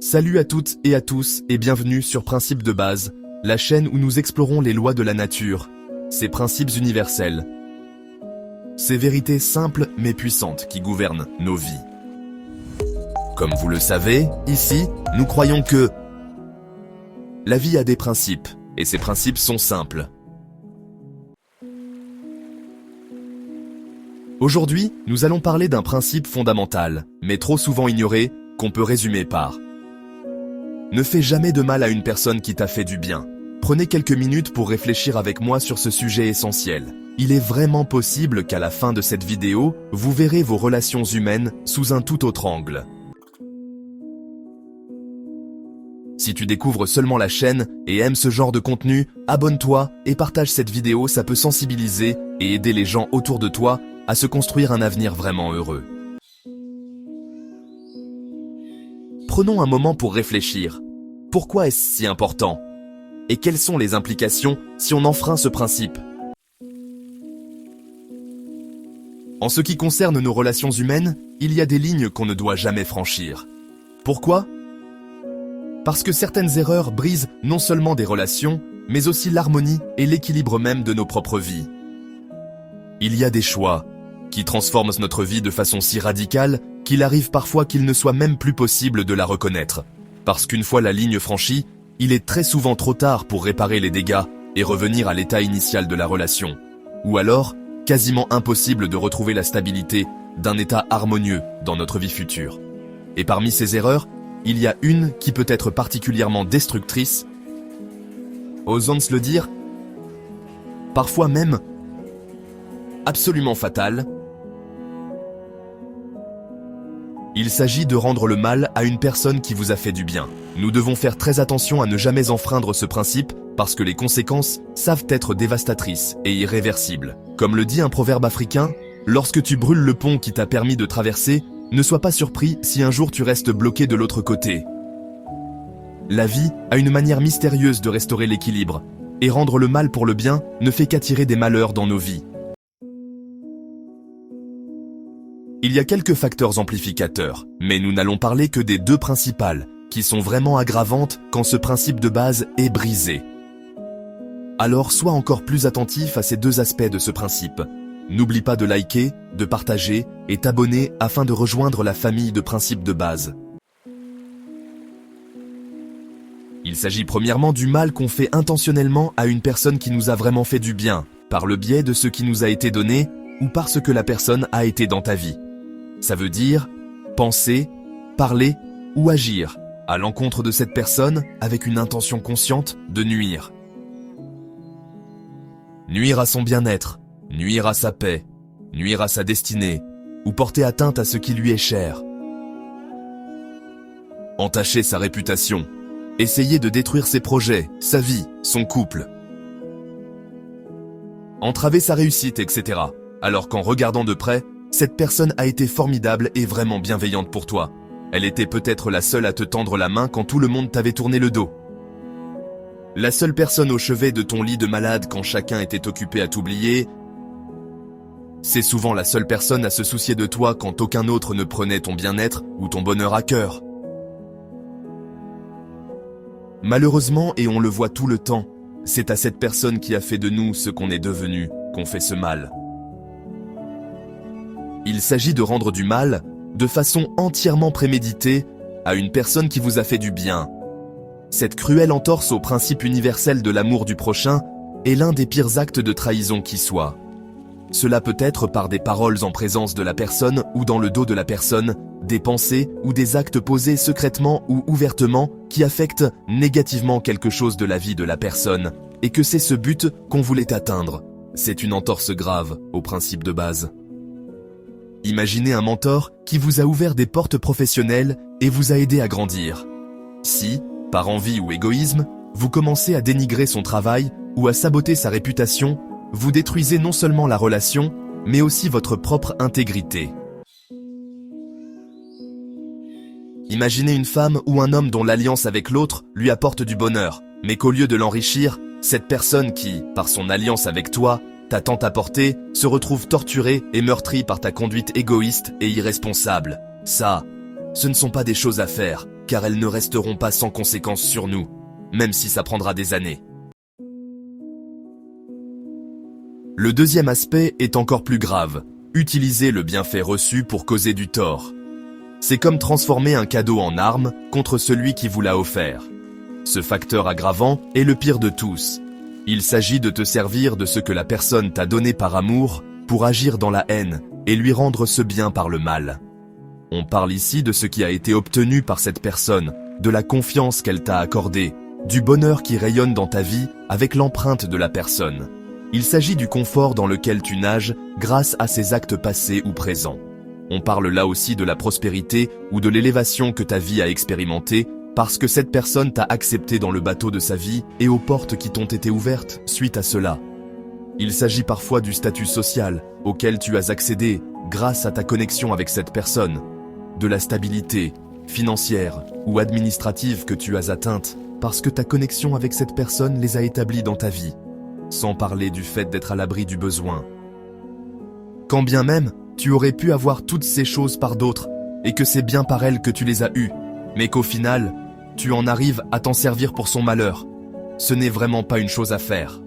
Salut à toutes et à tous et bienvenue sur Principes de base, la chaîne où nous explorons les lois de la nature, ces principes universels. Ces vérités simples mais puissantes qui gouvernent nos vies. Comme vous le savez, ici, nous croyons que la vie a des principes, et ces principes sont simples. Aujourd'hui, nous allons parler d'un principe fondamental, mais trop souvent ignoré, qu'on peut résumer par: ne fais jamais de mal à une personne qui t'a fait du bien. Prenez quelques minutes pour réfléchir avec moi sur ce sujet essentiel. Il est vraiment possible qu'à la fin de cette vidéo, vous verrez vos relations humaines sous un tout autre angle. Si tu découvres seulement la chaîne et aimes ce genre de contenu, abonne-toi et partage cette vidéo, ça peut sensibiliser et aider les gens autour de toi à se construire un avenir vraiment heureux. Prenons un moment pour réfléchir. Pourquoi est-ce si important? Et quelles sont les implications si on enfreint ce principe? En ce qui concerne nos relations humaines, il y a des lignes qu'on ne doit jamais franchir. Pourquoi? Parce que certaines erreurs brisent non seulement des relations, mais aussi l'harmonie et l'équilibre même de nos propres vies. Il y a des choix qui transforment notre vie de façon si radicale qu'il arrive parfois qu'il ne soit même plus possible de la reconnaître. Parce qu'une fois la ligne franchie, il est très souvent trop tard pour réparer les dégâts et revenir à l'état initial de la relation. Ou alors, quasiment impossible de retrouver la stabilité d'un état harmonieux dans notre vie future. Et parmi ces erreurs, il y a une qui peut être particulièrement destructrice, osons le dire, parfois même absolument fatale. Il s'agit de rendre le mal à une personne qui vous a fait du bien. Nous devons faire très attention à ne jamais enfreindre ce principe parce que les conséquences savent être dévastatrices et irréversibles. Comme le dit un proverbe africain, lorsque tu brûles le pont qui t'a permis de traverser, ne sois pas surpris si un jour tu restes bloqué de l'autre côté. La vie a une manière mystérieuse de restaurer l'équilibre, et rendre le mal pour le bien ne fait qu'attirer des malheurs dans nos vies. Il y a quelques facteurs amplificateurs, mais nous n'allons parler que des deux principales, qui sont vraiment aggravantes quand ce principe de base est brisé. Alors sois encore plus attentif à ces deux aspects de ce principe. N'oublie pas de liker, de partager et t'abonner afin de rejoindre la famille de principes de base. Il s'agit premièrement du mal qu'on fait intentionnellement à une personne qui nous a vraiment fait du bien, par le biais de ce qui nous a été donné ou parce que la personne a été dans ta vie. Ça veut dire penser, parler ou agir à l'encontre de cette personne avec une intention consciente de nuire. Nuire à son bien-être, nuire à sa paix, nuire à sa destinée ou porter atteinte à ce qui lui est cher. Entacher sa réputation, essayer de détruire ses projets, sa vie, son couple. Entraver sa réussite, etc. Alors qu'en regardant de près, cette personne a été formidable et vraiment bienveillante pour toi. Elle était peut-être la seule à te tendre la main quand tout le monde t'avait tourné le dos. La seule personne au chevet de ton lit de malade quand chacun était occupé à t'oublier. C'est souvent la seule personne à se soucier de toi quand aucun autre ne prenait ton bien-être ou ton bonheur à cœur. Malheureusement, et on le voit tout le temps, c'est à cette personne qui a fait de nous ce qu'on est devenu qu'on fait ce mal. Il s'agit de rendre du mal, de façon entièrement préméditée, à une personne qui vous a fait du bien. Cette cruelle entorse au principe universel de l'amour du prochain est l'un des pires actes de trahison qui soit. Cela peut être par des paroles en présence de la personne ou dans le dos de la personne, des pensées ou des actes posés secrètement ou ouvertement qui affectent négativement quelque chose de la vie de la personne, et que c'est ce but qu'on voulait atteindre. C'est une entorse grave au principe de base. Imaginez un mentor qui vous a ouvert des portes professionnelles et vous a aidé à grandir. Si, par envie ou égoïsme, vous commencez à dénigrer son travail ou à saboter sa réputation, vous détruisez non seulement la relation, mais aussi votre propre intégrité. Imaginez une femme ou un homme dont l'alliance avec l'autre lui apporte du bonheur, mais qu'au lieu de l'enrichir, cette personne qui, par son alliance avec toi, t'a tant apporté, se retrouve torturée et meurtrie par ta conduite égoïste et irresponsable. Ça, ce ne sont pas des choses à faire, car elles ne resteront pas sans conséquences sur nous, même si ça prendra des années. Le deuxième aspect est encore plus grave, utiliser le bienfait reçu pour causer du tort. C'est comme transformer un cadeau en arme contre celui qui vous l'a offert. Ce facteur aggravant est le pire de tous. Il s'agit de te servir de ce que la personne t'a donné par amour pour agir dans la haine et lui rendre ce bien par le mal. On parle ici de ce qui a été obtenu par cette personne, de la confiance qu'elle t'a accordée, du bonheur qui rayonne dans ta vie avec l'empreinte de la personne. Il s'agit du confort dans lequel tu nages grâce à ses actes passés ou présents. On parle là aussi de la prospérité ou de l'élévation que ta vie a expérimentée parce que cette personne t'a accepté dans le bateau de sa vie et aux portes qui t'ont été ouvertes suite à cela. Il s'agit parfois du statut social auquel tu as accédé grâce à ta connexion avec cette personne, de la stabilité financière ou administrative que tu as atteinte parce que ta connexion avec cette personne les a établis dans ta vie, sans parler du fait d'être à l'abri du besoin. Quand bien même, tu aurais pu avoir toutes ces choses par d'autres, et que c'est bien par elles que tu les as eues, mais qu'au final, tu en arrives à t'en servir pour son malheur. Ce n'est vraiment pas une chose à faire.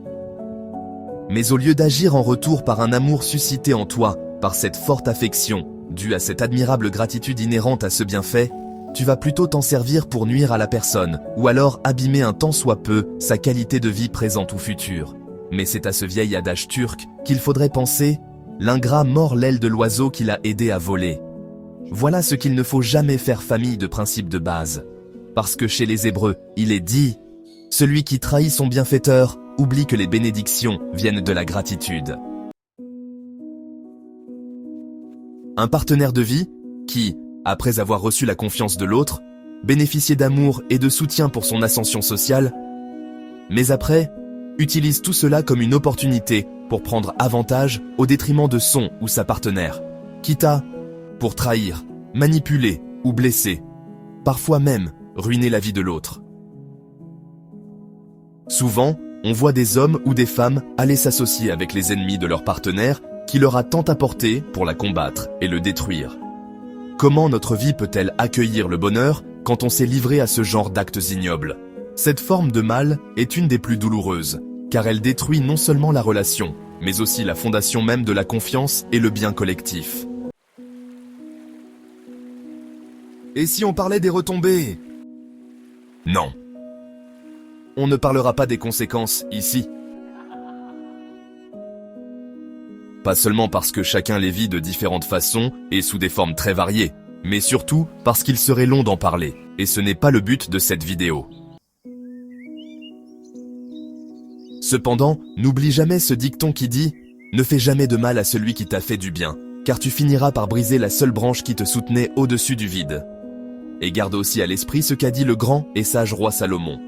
Mais au lieu d'agir en retour par un amour suscité en toi, par cette forte affection, due à cette admirable gratitude inhérente à ce bienfait, tu vas plutôt t'en servir pour nuire à la personne, ou alors abîmer un tant soit peu sa qualité de vie présente ou future. Mais c'est à ce vieil adage turc qu'il faudrait penser: l'ingrat mord l'aile de l'oiseau qui l'a aidé à voler. Voilà ce qu'il ne faut jamais faire famille de principe de base. Parce que chez les Hébreux, il est dit: celui qui trahit son bienfaiteur oublie que les bénédictions viennent de la gratitude. Un partenaire de vie qui, après avoir reçu la confiance de l'autre, bénéficiait d'amour et de soutien pour son ascension sociale, mais après, utilise tout cela comme une opportunité pour prendre avantage au détriment de son ou sa partenaire, quitte à, pour trahir, manipuler ou blesser, parfois même ruiner la vie de l'autre. Souvent, on voit des hommes ou des femmes aller s'associer avec les ennemis de leur partenaire qui leur a tant apporté pour la combattre et le détruire. Comment notre vie peut-elle accueillir le bonheur quand on s'est livré à ce genre d'actes ignobles? Cette forme de mal est une des plus douloureuses, car elle détruit non seulement la relation, mais aussi la fondation même de la confiance et le bien collectif. Et si on parlait des retombées? Non. On ne parlera pas des conséquences ici. Pas seulement parce que chacun les vit de différentes façons et sous des formes très variées, mais surtout parce qu'il serait long d'en parler, et ce n'est pas le but de cette vidéo. Cependant, n'oublie jamais ce dicton qui dit « Ne fais jamais de mal à celui qui t'a fait du bien, car tu finiras par briser la seule branche qui te soutenait au-dessus du vide. » Et garde aussi à l'esprit ce qu'a dit le grand et sage roi Salomon.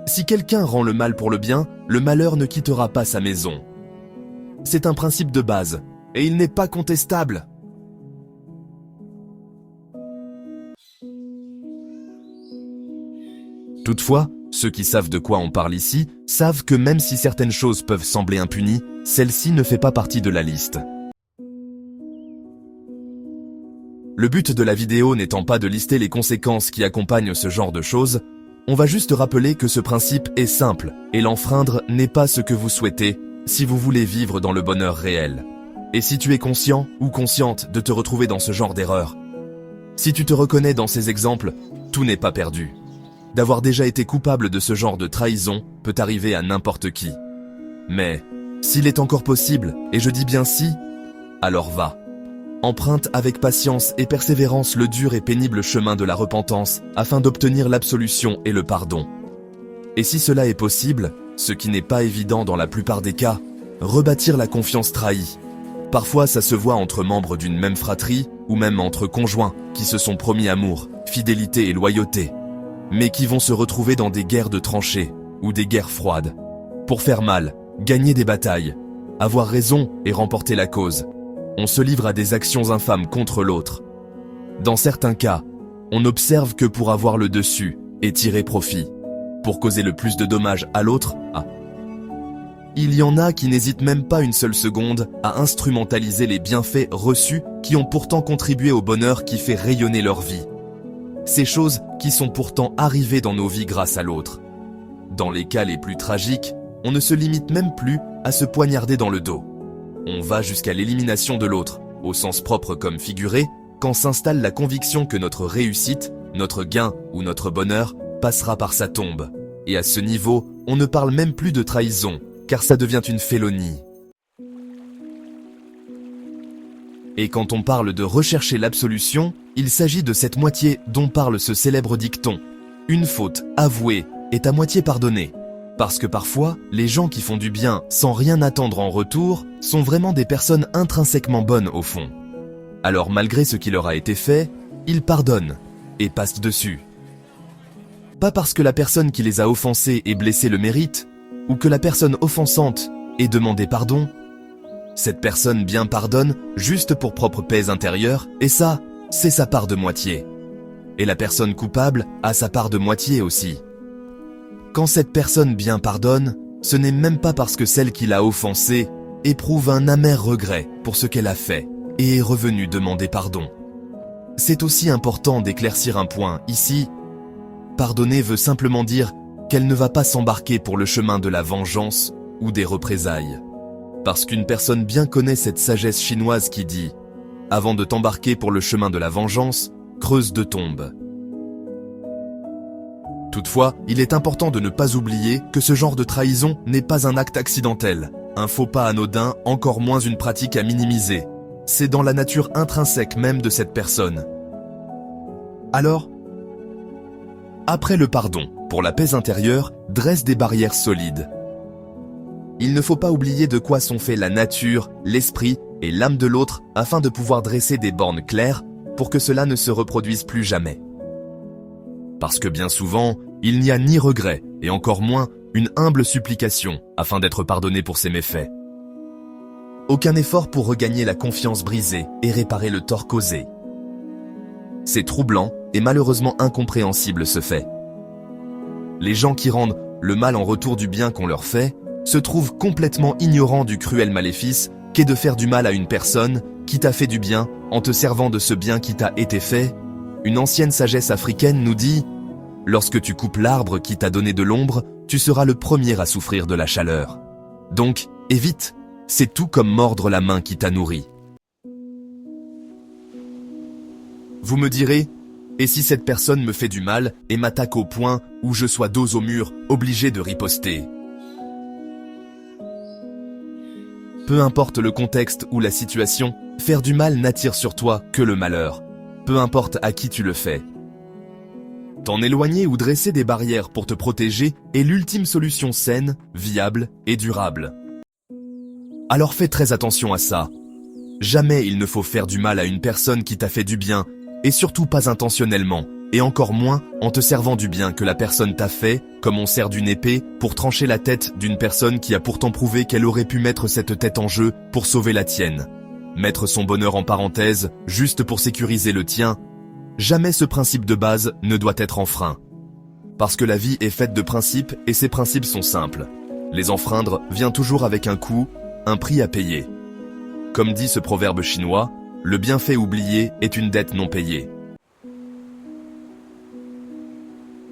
Si quelqu'un rend le mal pour le bien, le malheur ne quittera pas sa maison. C'est un principe de base, et il n'est pas contestable. Toutefois, ceux qui savent de quoi on parle ici savent que même si certaines choses peuvent sembler impunies, celle-ci ne fait pas partie de la liste. Le but de la vidéo n'étant pas de lister les conséquences qui accompagnent ce genre de choses, on va juste rappeler que ce principe est simple, et l'enfreindre n'est pas ce que vous souhaitez si vous voulez vivre dans le bonheur réel. Et si tu es conscient ou consciente de te retrouver dans ce genre d'erreur, si tu te reconnais dans ces exemples, tout n'est pas perdu. D'avoir déjà été coupable de ce genre de trahison peut arriver à n'importe qui. Mais, s'il est encore possible, et je dis bien si, alors va. Emprunte avec patience et persévérance le dur et pénible chemin de la repentance afin d'obtenir l'absolution et le pardon. Et si cela est possible, ce qui n'est pas évident dans la plupart des cas, rebâtir la confiance trahie. Parfois ça se voit entre membres d'une même fratrie ou même entre conjoints qui se sont promis amour, fidélité et loyauté, mais qui vont se retrouver dans des guerres de tranchées ou des guerres froides. Pour faire mal, gagner des batailles, avoir raison et remporter la cause. On se livre à des actions infâmes contre l'autre. Dans certains cas, on observe que pour avoir le dessus et tirer profit, pour causer le plus de dommages à l'autre, il y en a qui n'hésitent même pas une seule seconde à instrumentaliser les bienfaits reçus qui ont pourtant contribué au bonheur qui fait rayonner leur vie. ces choses qui sont pourtant arrivées dans nos vies grâce à l'autre. Dans les cas les plus tragiques, on ne se limite même plus à se poignarder dans le dos. On va jusqu'à l'élimination de l'autre, au sens propre comme figuré, quand s'installe la conviction que notre réussite, notre gain ou notre bonheur passera par sa tombe. Et à ce niveau, on ne parle même plus de trahison, car ça devient une félonie. Et quand on parle de rechercher l'absolution, il s'agit de cette moitié dont parle ce célèbre dicton. Une faute avouée est à moitié pardonnée. Parce que parfois, les gens qui font du bien sans rien attendre en retour sont vraiment des personnes intrinsèquement bonnes au fond. Alors malgré ce qui leur a été fait, ils pardonnent et passent dessus. Pas parce que la personne qui les a offensés et blessés le mérite, ou que la personne offensante ait demandé pardon. Cette personne bien pardonne juste pour propre paix intérieure, et ça, c'est sa part de moitié. Et la personne coupable a sa part de moitié aussi. Quand cette personne bien pardonne, ce n'est même pas parce que celle qui l'a offensée éprouve un amer regret pour ce qu'elle a fait et est revenue demander pardon. C'est aussi important d'éclaircir un point ici. Pardonner veut simplement dire qu'elle ne va pas s'embarquer pour le chemin de la vengeance ou des représailles. Parce qu'une personne bien connaît cette sagesse chinoise qui dit « Avant de t'embarquer pour le chemin de la vengeance, creuse deux tombes ». Toutefois, il est important de ne pas oublier que ce genre de trahison n'est pas un acte accidentel, un faux pas anodin, encore moins une pratique à minimiser. C'est dans la nature intrinsèque même de cette personne. Alors, après le pardon, pour la paix intérieure, dresse des barrières solides. Il ne faut pas oublier de quoi sont faits la nature, l'esprit et l'âme de l'autre afin de pouvoir dresser des bornes claires pour que cela ne se reproduise plus jamais. Parce que bien souvent, il n'y a ni regret et encore moins une humble supplication afin d'être pardonné pour ses méfaits. Aucun effort pour regagner la confiance brisée et réparer le tort causé. C'est troublant et malheureusement incompréhensible ce fait. Les gens qui rendent le mal en retour du bien qu'on leur fait se trouvent complètement ignorants du cruel maléfice qu'est de faire du mal à une personne qui t'a fait du bien en te servant de ce bien qui t'a été fait. Une ancienne sagesse africaine nous dit « Lorsque tu coupes l'arbre qui t'a donné de l'ombre, tu seras le premier à souffrir de la chaleur. Donc, évite, c'est tout comme mordre la main qui t'a nourri. » Vous me direz, et si cette personne me fait du mal et m'attaque au point où je sois dos au mur, obligé de riposter? Peu importe le contexte ou la situation, faire du mal n'attire sur toi que le malheur. Peu importe à qui tu le fais. T'en éloigner ou dresser des barrières pour te protéger est l'ultime solution saine, viable et durable. Alors fais très attention à ça. Jamais il ne faut faire du mal à une personne qui t'a fait du bien, et surtout pas intentionnellement, et encore moins en te servant du bien que la personne t'a fait, comme on sert d'une épée pour trancher la tête d'une personne qui a pourtant prouvé qu'elle aurait pu mettre cette tête en jeu pour sauver la tienne. Mettre son bonheur en parenthèse, juste pour sécuriser le tien. Jamais ce principe de base ne doit être enfreint. Parce que la vie est faite de principes et ces principes sont simples. Les enfreindre vient toujours avec un coût, un prix à payer. Comme dit ce proverbe chinois, le bienfait oublié est une dette non payée.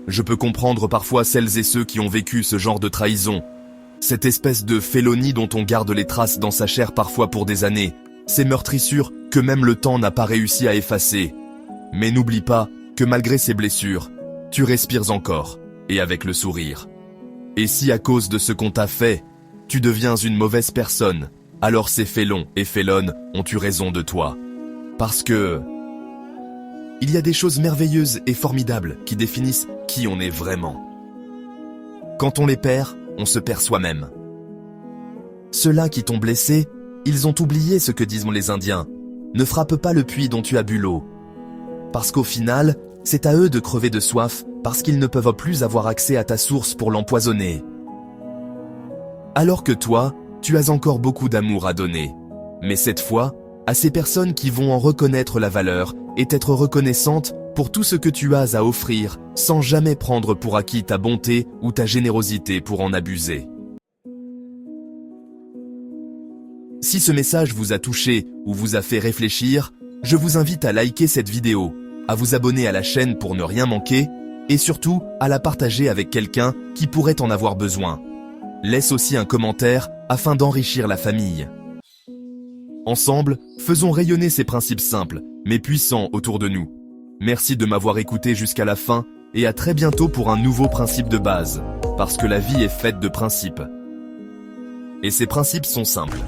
Je peux comprendre parfois celles et ceux qui ont vécu ce genre de trahison. Cette espèce de félonie dont on garde les traces dans sa chair parfois pour des années. Ces meurtrissures que même le temps n'a pas réussi à effacer. Mais n'oublie pas que malgré ces blessures, tu respires encore, et avec le sourire. Et si à cause de ce qu'on t'a fait, tu deviens une mauvaise personne, alors ces félons et félonnes ont eu raison de toi. Parce que il y a des choses merveilleuses et formidables qui définissent qui on est vraiment. Quand on les perd, on se perd soi-même. Ceux-là qui t'ont blessé, ils ont oublié ce que disent les Indiens. Ne frappe pas le puits dont tu as bu l'eau. Parce qu'au final, c'est à eux de crever de soif parce qu'ils ne peuvent plus avoir accès à ta source pour l'empoisonner. Alors que toi, tu as encore beaucoup d'amour à donner. Mais cette fois, à ces personnes qui vont en reconnaître la valeur et être reconnaissantes pour tout ce que tu as à offrir sans jamais prendre pour acquis ta bonté ou ta générosité pour en abuser. Si ce message vous a touché ou vous a fait réfléchir, je vous invite à liker cette vidéo, à vous abonner à la chaîne pour ne rien manquer, et surtout à la partager avec quelqu'un qui pourrait en avoir besoin. Laisse aussi un commentaire afin d'enrichir la famille. Ensemble, faisons rayonner ces principes simples, mais puissants autour de nous. Merci de m'avoir écouté jusqu'à la fin, et à très bientôt pour un nouveau principe de base, parce que la vie est faite de principes. Et ces principes sont simples.